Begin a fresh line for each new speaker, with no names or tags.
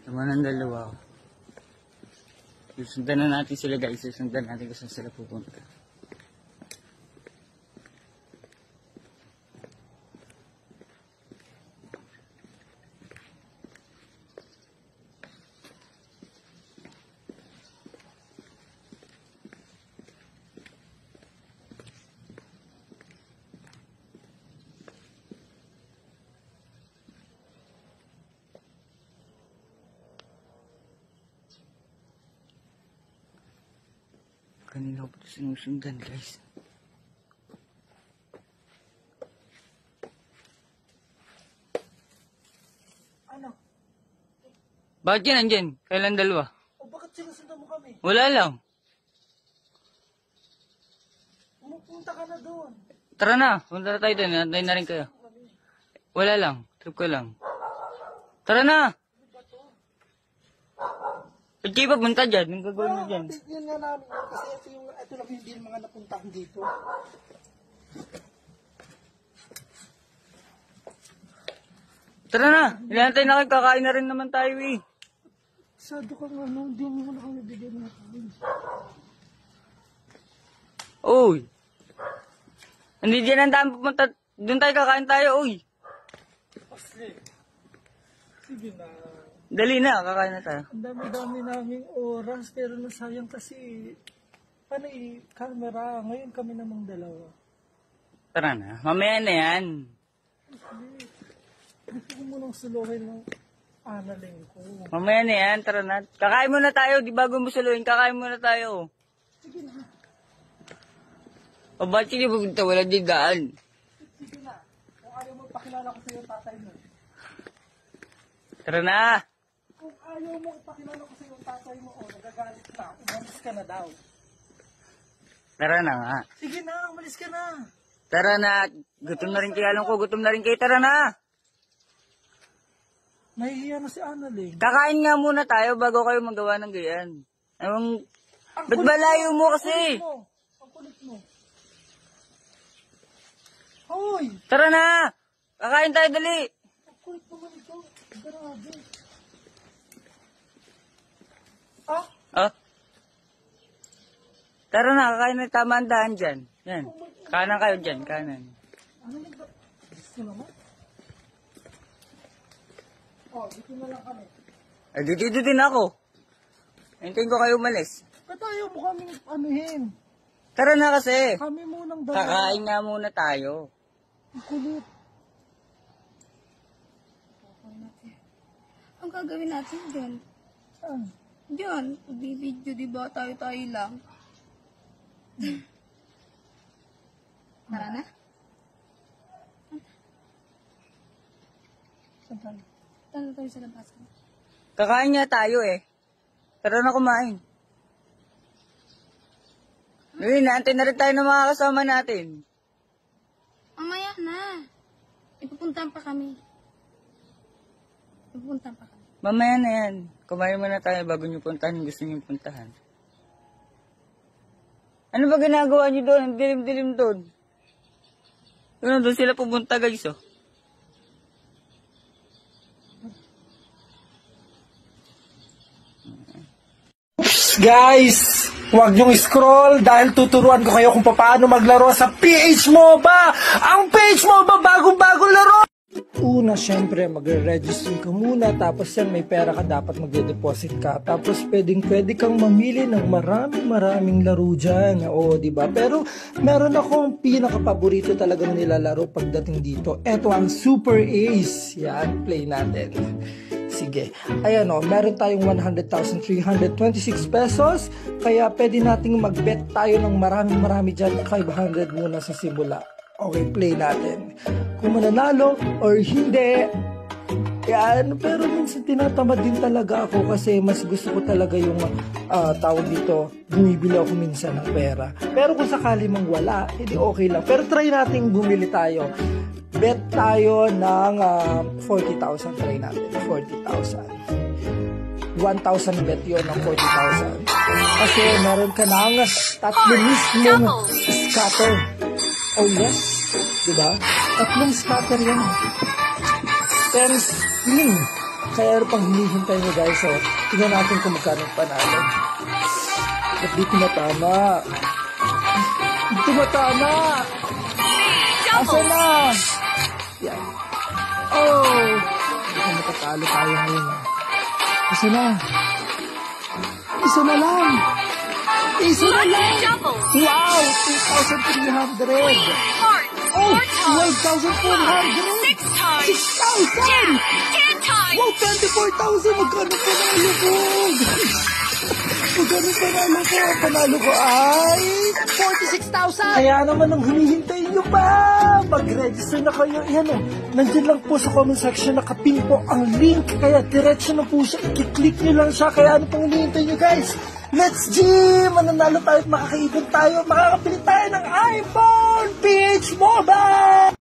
Tama ng dalawa. Susundan na natin sila guys. Susundan natin kung saan sila pupunta. Kanina ko pa ito sinusundan guys.
Ano?
Bakit yan andyan? Kailan dalawa?
O bakit sinusundan mo kami?
Wala lang.
Pumunta ka na doon.
Tara na. Punta na tayo doon. Nantayin na rin kayo. Wala lang. Trip ko lang. Tara na. Ba't kayo papunta dyan? Anong gagawin mo dyan?
Yun nga namin. Kasi ito lang yung mga napuntahan dito.
Tara na. Ilantay na kayo. Kakain na rin naman tayo eh.
Sado ka nga, no? Hindi mo na kami bigyan ng kain.
Uy. Hindi dyan ang daan pupunta. Doon tayo kakain tayo. Uy.
Sige na.
Dali na. Kakain na tayo.
Ang dami-dami naming oras, pero nasayang kasi, paano camera? Ngayon kami namang dalawa.
Tara na. Mamaya na yan.
Gusto ko munang suluhin ng analing ko.
Mamaya na yan. Tara na. Kakain muna tayo. Di bago mo suluhin. Kakain muna tayo.
Sige na.
O ba't hindi pupunta? Wala di daan.
Sige na. Kung ayaw mo, pakilala ko sa iyo tatay mo.
Tara na.
Kung ayaw mo, ipakilala ko sa iyo tatay mo, nagagalit na. Umalis ka na daw.
Tara na nga.
Sige na, umalis ka na.
Tara na. Gutom na rin kayo. Alam ko, gutom na rin kayo. Tara na.
Nahihiya na si Analing.
Kakain nga muna tayo bago kayo magawa ng gayan. Ewan, ba't ba layo mo kasi?
Ang kulit mo. Hoy!
Tara na. Kakain tayo dali.
Ang kulit naman ito. Grabe. Ah?
Oh. Tara na. Kakain na. Tama ang daan dyan. Yan. Kanan kayo dyan. Kanan.
Ano yung gusto naman? Oh, dito na lang kami.
Ay, dito din ako. Hintayin ko kayo umalis.
Ba't ayaw mo kami anuhin?
Tara na kasi.
Kami munang dalawa.
Kakain nga muna tayo.
Ang kulit.
Ang gagawin natin dyan?
Saan?
Dyan, bibidyo diba tayo-tayo lang? Tara na?
Saan tayo?
Tara tayo sa labasan.
Kakain nga tayo eh. Tara na kumain. Ngayon, naantay na rin tayo ng mga kasama natin.
Mamaya na. Ipupuntahan pa kami. Ipupuntahan pa kami.
Mamaya na yan. Kumain muna tayo bago nyo puntahan yung gusto nyo puntahan. Ano ba ginagawa nyo doon? Ang dilim-dilim doon. Doon sila pupunta guys oh.
Guys, huwag niyong scroll dahil tuturuan ko kayo kung paano maglaro sa PH MOBA! Ang PH MOBA, bagong-bagong laro! Una, syempre, magre-register ka muna, tapos yan, may pera ka, dapat magde-deposit ka. Tapos, pwede kang mamili ng maraming laro dyan. Oo, diba? Pero, meron akong pinaka-paborito talagang nilalaro pagdating dito. Ito ang Super Ace. Yan, play natin. Sige. Ayan o, meron tayong 100,326 pesos. Kaya pwede nating mag-bet tayo ng marami dyan. 500 muna sa simula. Okay, play natin. Kung mananalo or hindi. Yan. Pero minsan tinatamad din talaga ako kasi mas gusto ko talaga yung tawag dito. Bumibili ako minsan ng pera. Pero kung sakali mang wala, hindi okay lang. Pero try nating bumili tayo. Bet tayo ng 40,000. Try natin. 40,000. 1,000 bet yun ng 40,000. Kasi meron ka ng tatlo mismong scatter. Oh yes. Diba? Tatlong scatter yan. 10 spin. Kaya ano pang hinihintay nyo guys, so, tingnan natin kung magkano panalo. Ba't di tumatama? Di tumatama! Asa na? Yan. Oh! Hindi matatalo tayo ngayon. Asa na? Isa na lang! Isa na lang! Wow! 2,300! Oh! 12,400! 6,000! Wow! 24,000! Magkano panalo ko? Magkano panalo ko? Panalo ko ay 46,000! Kaya naman ang hinihintay nyo pa! Mag-register na kayo. Yan o. Nandiyan lang po sa comment section nakapin po ang link. Kaya diretso na po siya. I-click nyo lang siya. Kaya ano pang hinihintay nyo guys? Let's gym! Mananalo tayo at makakaipon tayo. Makakapili tayo ng iPhone PH Mobile!